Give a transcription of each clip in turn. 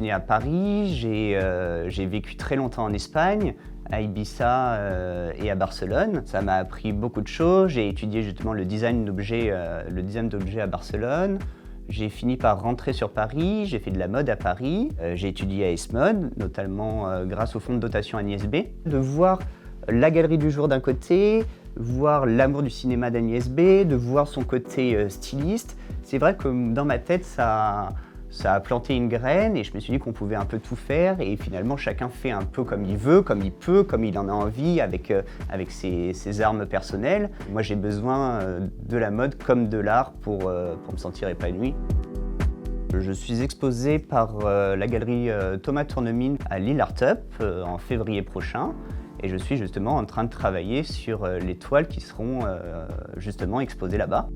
suis né à Paris, j'ai vécu très longtemps en Espagne, à Ibiza et à Barcelone. Ça m'a appris beaucoup de choses. J'ai étudié justement le design d'objets à Barcelone. J'ai fini par rentrer sur Paris, j'ai fait de la mode à Paris. J'ai étudié à Esmod, notamment grâce au fonds de dotation Agnès B. De voir la galerie du jour d'un côté, voir l'amour du cinéma d'Agnès B, de voir son côté styliste. C'est vrai que dans ma tête, ça a planté une graine et je me suis dit qu'on pouvait un peu tout faire et finalement chacun fait un peu comme il veut, comme il peut, comme il en a envie avec ses armes personnelles. Moi j'ai besoin de la mode comme de l'art pour me sentir épanoui. Je suis exposé par la galerie Thomas Tournemine à Lille Art Up en février prochain et je suis justement en train de travailler sur les toiles qui seront justement exposées là-bas.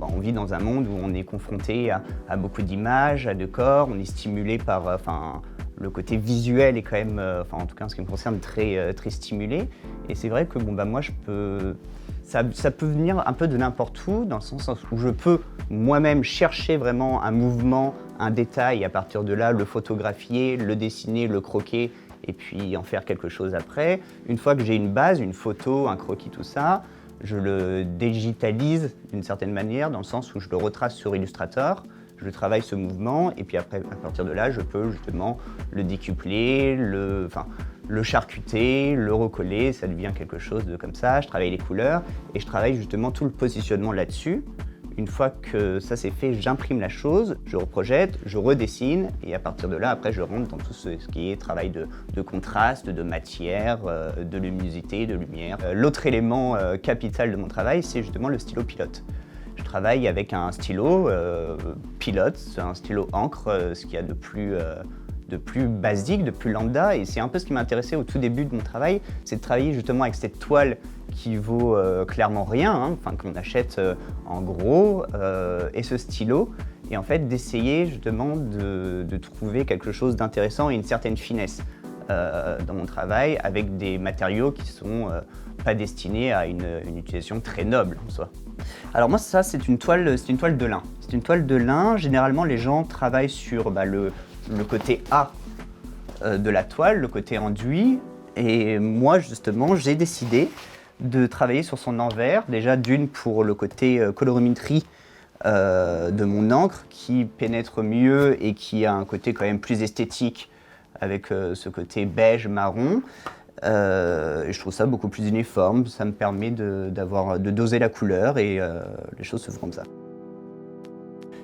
On vit dans un monde où on est confronté à beaucoup d'images, à de corps, on est stimulé par... le côté visuel est quand même, en tout cas en ce qui me concerne, très stimulé. Et c'est vrai que moi, ça peut venir un peu de n'importe où, dans le sens où je peux moi-même chercher vraiment un mouvement, un détail, et à partir de là, le photographier, le dessiner, le croquer, et puis en faire quelque chose après. Une fois que j'ai une base, une photo, un croquis, tout ça, je le digitalise d'une certaine manière, dans le sens où je le retrace sur Illustrator, je travaille ce mouvement, et puis après, à partir de là, je peux justement le décupler, le charcuter, le recoller, ça devient quelque chose de comme ça. Je travaille les couleurs, et je travaille justement tout le positionnement là-dessus. Une fois que ça c'est fait, j'imprime la chose, je reprojette, je redessine, et à partir de là, après, je rentre dans tout ce qui est travail de contraste, de matière, de luminosité, de lumière. L'autre élément capital de mon travail, c'est justement le stylo pilote. Je travaille avec un stylo pilote, c'est un stylo encre, ce qu'il y a de plus basique, de plus lambda, et c'est un peu ce qui m'a intéressé au tout début de mon travail, c'est de travailler justement avec cette toile qui vaut clairement rien, qu'on achète en gros, et ce stylo, et en fait d'essayer justement de trouver quelque chose d'intéressant et une certaine finesse dans mon travail avec des matériaux qui sont pas destinés à une utilisation très noble en soi. Alors moi ça c'est une toile de lin. C'est une toile de lin, généralement les gens travaillent sur le côté A de la toile, le côté enduit, et moi justement j'ai décidé de travailler sur son envers, déjà d'une pour le côté colorimétrie de mon encre qui pénètre mieux et qui a un côté quand même plus esthétique avec ce côté beige marron. Et je trouve ça beaucoup plus uniforme, ça me permet de doser la couleur et les choses se font comme ça.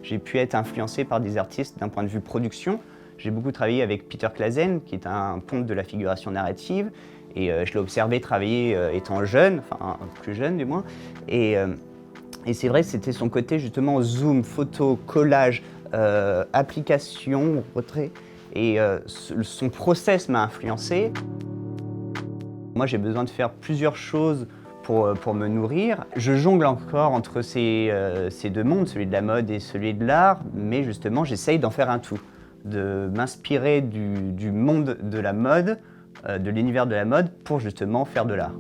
J'ai pu être influencé par des artistes d'un point de vue production. J'ai beaucoup travaillé avec Peter Claesen, qui est un ponte de la figuration narrative, et je l'ai observé travailler étant jeune, enfin plus jeune du moins, et c'est vrai que c'était son côté justement zoom, photo, collage, application, retrait, et son process m'a influencé. Moi j'ai besoin de faire plusieurs choses pour me nourrir. Je jongle encore entre ces deux mondes, celui de la mode et celui de l'art, mais justement j'essaye d'en faire un tout, de m'inspirer du monde de la mode, de l'univers de la mode pour justement faire de l'art.